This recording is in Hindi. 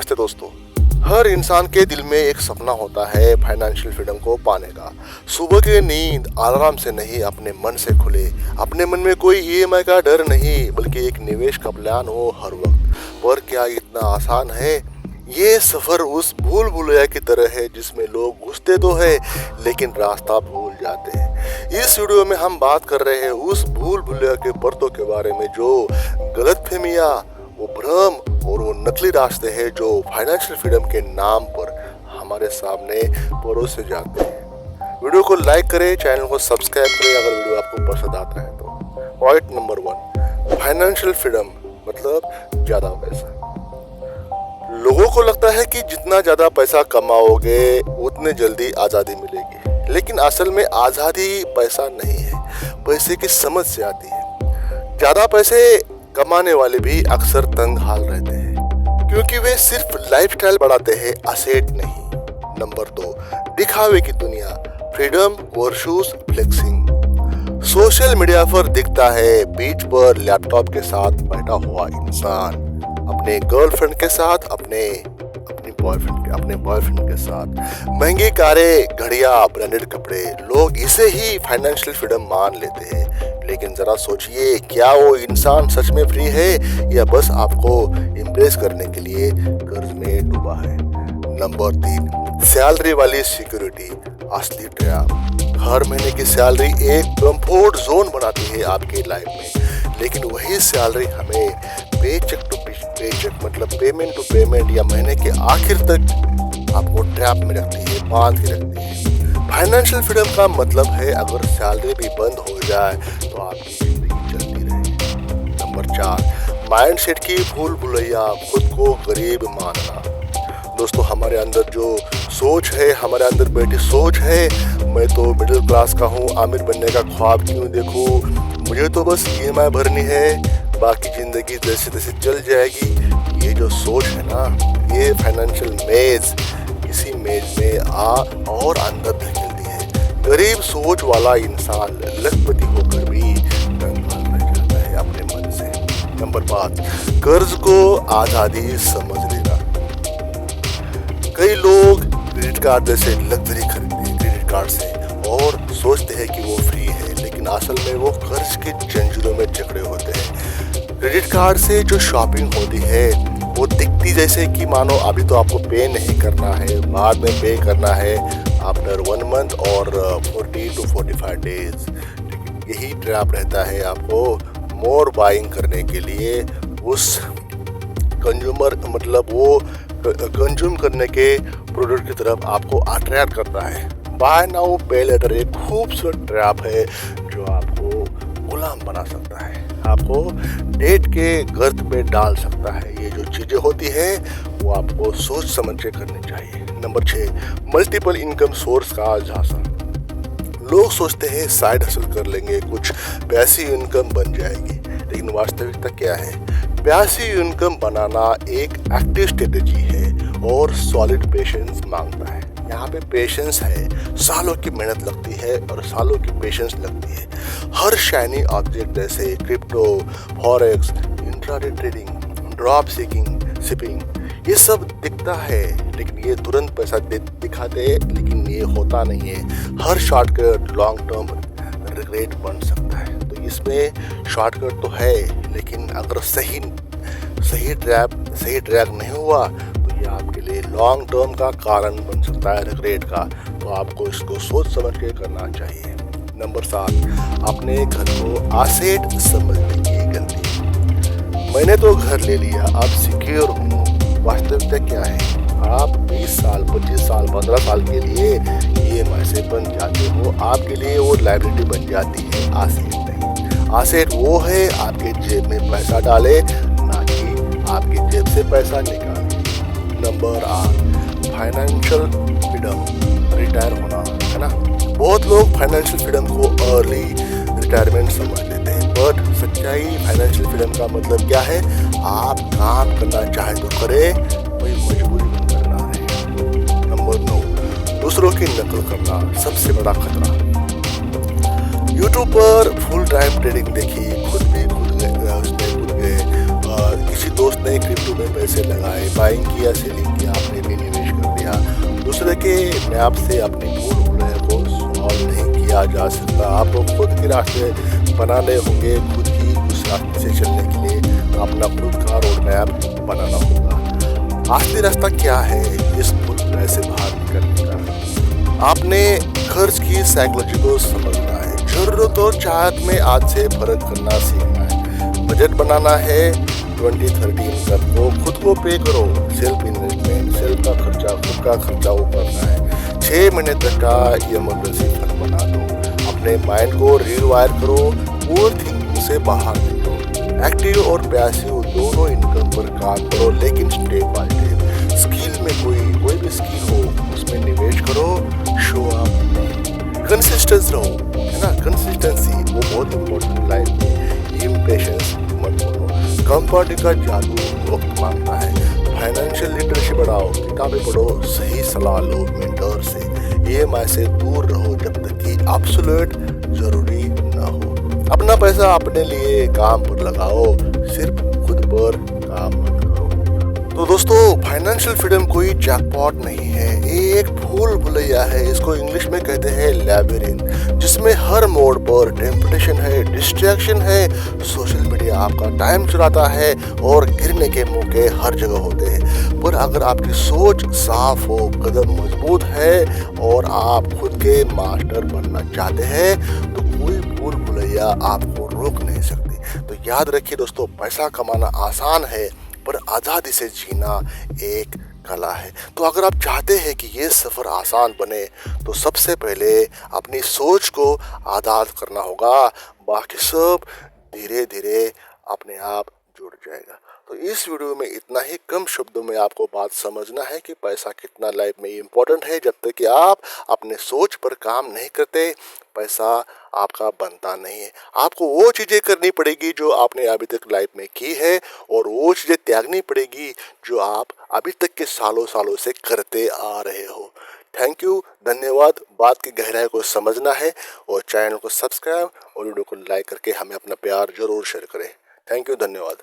नमस्ते दोस्तों। हर इंसान के दिल में एक सपना होता है फाइनेंशियल फ्रीडम को पाने का। सुबह की नींद आराम से नहीं, अपने मन से खुले। अपने मन में कोई ईएमआई का डर नहीं, बल्कि एक निवेश का प्लान हो हर वक्त। पर क्या इतना आसान है? ये सफर उस भूल भुलैया की तरह है जिसमें लोग घुसते तो है लेकिन रास्ता भूल जाते हैं। इस वीडियो में हम बात कर रहे हैं उस भूल भुलैया के परतों के बारे में, जो गलतफहमियां, वो भ्रम और वो नकली रास्ते हैं जो फाइनेंशियल फ्रीडम के नाम पर हमारे सामने परोसे जाते हैं। वीडियो को लाइक करें, चैनल को सब्सक्राइब करें अगर वीडियो आपको पसंद आता है तो। पॉइंट नंबर 1, फाइनेंशियल फ्रीडम मतलब ज़्यादा पैसा। लोगों को लगता है कि जितना ज़्यादा पैसा कमाओगे उतने जल्दी आज़ादी मिलेगी, लेकिन असल में आज़ादी पैसा नहीं है, पैसे की समझ से आती है। ज़्यादा पैसे कमाने वाले भी अक्सर तंग हाल रहते हैं क्योंकि वे सिर्फ लाइफस्टाइल बढ़ाते हैं, असेट नहीं। नंबर 2, दिखावे की दुनिया, freedom versus flexing. Social media पर दिखता है बीच पर लैपटॉप के साथ बैठा हुआ इंसान, अपने गर्लफ्रेंड के साथ, अपने बॉयफ्रेंड के साथ, महंगी कारें, घड़ियां, ब्रांडेड कपड़े। लोग इसे ही फाइनेंशियल फ्रीडम मान लेते हैं, लेकिन जरा सोचिए, क्या वो इंसान सच में फ्री है या बस आपको इम्प्रेस करने के लिए कर्ज में डूबा है? नंबर 3, सैलरी वाली सिक्योरिटी, असली ट्रैप। हर महीने की सैलरी एक कंफर्ट जोन बनाती है आपकी लाइफ में, लेकिन वही सैलरी हमें पेचेक टू पेचेक मतलब पेमेंट टू पेमेंट या महीने के आखिर तक आपको ट्रैप में रखती है, बांध के रखती है। फाइनेंशियल फ्रीडम का मतलब है अगर सैलरी भी बंद हो जाए तो आपकी जिंदगी चलती रहे। नंबर 4, माइंडसेट की भूल भुलैया, खुद को गरीब मानना। दोस्तों, हमारे अंदर जो सोच है, हमारे अंदर बैठी सोच है, मैं तो मिडिल क्लास का हूँ, आमिर बनने का ख्वाब क्यों देखूँ, मुझे तो बस ईएमआई भरनी है, बाकी ज़िंदगी जैसे तैसे चल जाएगी। ये जो सोच है ना, ये फाइनेंशियल मेज, इसी मेज में और अंदर धकेलती है। गरीब सोच वाला इंसान लखपति होकर भी कंगाल रह जाता है अपने मन से। नंबर 5, कर्ज को आज़ादी समझ लेना। कई लोग क्रेडिट कार्ड जैसे लग्जरी खरीदते हैं क्रेडिट कार्ड से और सोचते हैं कि वो फ्री है, लेकिन असल में वो कर्ज के जंजीरों में जकड़े होते हैं। क्रेडिट कार्ड से जो शॉपिंग होती है वो दिखती जैसे कि मानो अभी तो आपको पे नहीं करना है, बाद में पे करना है आफ्टर 1 मंथ और 40 to 45 डेज। लेकिन यही ट्रैप रहता है आपको मोर बाइंग करने के लिए, उस कंज्यूमर मतलब वो कंज्यूम करने के प्रोडक्ट की तरफ आपको अट्रैक्ट करता है। बाय नाउ पे लेटर एक खूबसूरत ट्रैप है जो आपको गुलाम बना सकता है, आपको डेट के गर्त में डाल सकता है। ये जो चीज़ें होती है वो आपको सोच समझ के करनी चाहिए। नंबर 6, मल्टीपल इनकम सोर्स का झांसा। लोग सोचते हैं साइड हसल कर लेंगे, कुछ पैसिव इनकम बन जाएगी, लेकिन वास्तविकता क्या है? पैसिव इनकम बनाना एक एक्टिव स्ट्रेटेजी है और सॉलिड पेशेंस मांगता है। यहाँ पे पेशेंस है, सालों की मेहनत लगती है और सालों की पेशेंस लगती है। हर शाइनी ऑब्जेक्ट जैसे crypto, forex, intraday trading, drop shipping, ये सब दिखता है, लेकिन ये तुरंत पैसा दिखाते हैं, लेकिन ये होता नहीं है। हर शॉर्टकट लॉन्ग टर्म रिग्रेट बन सकता है। तो इसमें शॉर्टकट तो है, लेकिन अगर सही ट्रैक नहीं हुआ तो ये आपके लिए लॉन्ग टर्म का कारण बन सकता है, रिग्रेट का। तो आपको इसको सोच समझ के करना चाहिए। नंबर 7, अपने घर को एसेट समझने की गलती। मैंने तो घर ले लिया, अब सिक्योर हूँ। वास्तविकता क्या है? आप 20 साल, 25 साल, 15 साल के लिए ईएमआई से बन जाते हो, आपके लिए वो लायबिलिटी बन जाती है, एसेट नहीं। एसेट वो है आपके जेब में पैसा डाले, ना कि आपकी जेब से पैसा निकाले। नंबर 8, फाइनेंशियल फ्रीडम, रिटायर होना, है ना। बहुत लोग फाइनेंशियल फ्रीडम को अर्ली रिटायरमेंट समझ लेते हैं, बट सच्चाई फाइनेंशियल फ्रीडम का मतलब क्या है? आप काम करना चाहे तो करें, कोई मजबूरी बन करना है। नंबर 9, दूसरों की नकल करना, सबसे बड़ा खतरा। यूट्यूब पर फुल टाइम ट्रेडिंग देखी, खुद भी खुद गए, किसी दोस्त ने क्रिप्टो में पैसे लगाए, बाइंग किया, सेलिंग किया, आपने भी निवेश कर दिया। दूसरे के मैप से अपनी भूल भुलैया को सॉल्व नहीं किया जा सकता। आपको खुद के रास्ते बनाने होंगे, खुद ही उस रास्ते से चलने के लिए अपना खुद का रोड मैप बनाना होगा। आखिरी रास्ता क्या है इस भूल भुलैया से बाहर निकलने का? आपने खर्च की साइकोलॉजी को समझना है। जरूरत और चाहत में आज से फर्क करना सीखना है। बजट बनाना है 20-30 इनकम को खुद को पे करो। सेल्फ इन्वेस्टमेंट, सेल्फ का खर्चा, खुद का खर्चा वो करना है। 6 महीने तक का इमरजेंसी फंड बना दो। अपने माइंड को रीवायर करो, ओवर थिंकिंग से बाहर निकलो। एक्टिव और पैसिव दोनों इनकम पर काम करो, लेकिन स्टेप बाय स्टेप। स्किल में कोई भी स्किल हो उसमें निवेश करो। शो अप, कंसिस्टेंस रहो, है ना। कंसिस्टेंसी वो बहुत इम्पोर्टेंट लाइफ में। इम्पेशेंस मत बनो। कंफर्ट का जादू वक्त मांगता है। फाइनेंशियल लिटरेसी बढ़ाओ, किताबें पढ़ो, सही सलाह लो मेंटर से। EMI से दूर रहो जब तक कि एब्सोल्यूट जरूरी ना हो। अपना पैसा अपने लिए काम पर लगाओ, सिर्फ खुद पर काम मत करो। तो दोस्तों, फाइनेंशियल फ्रीडम कोई जैकपॉट नहीं है, ये एक भूल भुलैया है। इसको इंग्लिश में कहते हैं लैबिरिंथ, जिसमें हर मोड़ पर टेम्पटेशन है, डिस्ट्रैक्शन है। सोशल मीडिया आपका टाइम चुराता है और गिरने के मौके हर जगह होते हैं। पर अगर आपकी सोच साफ हो, कदम मजबूत है और आप खुद के मास्टर बनना चाहते हैं, तो कोई भूल भुलैया आपको रोक नहीं सकती। तो याद रखिए दोस्तों, पैसा कमाना आसान है पर आज़ादी से जीना एक कला है। तो अगर आप चाहते हैं कि ये सफ़र आसान बने, तो सबसे पहले अपनी सोच को आज़ाद करना होगा। बाकी सब धीरे धीरे अपने आप जुड़ जाएगा। तो इस वीडियो में इतना ही। कम शब्दों में आपको बात समझना है कि पैसा कितना लाइफ में इम्पोर्टेंट है। जब तक कि आप अपने सोच पर काम नहीं करते, पैसा आपका बनता नहीं है। आपको वो चीज़ें करनी पड़ेगी जो आपने अभी तक लाइफ में की है, और वो चीज़ें त्यागनी पड़ेगी जो आप अभी तक के सालों सालों से करते आ रहे हो। थैंक यू, धन्यवाद। बात की गहराई को समझना है और चैनल को सब्सक्राइब और वीडियो को लाइक करके हमें अपना प्यार जरूर शेयर करें। थैंक यू, धन्यवाद।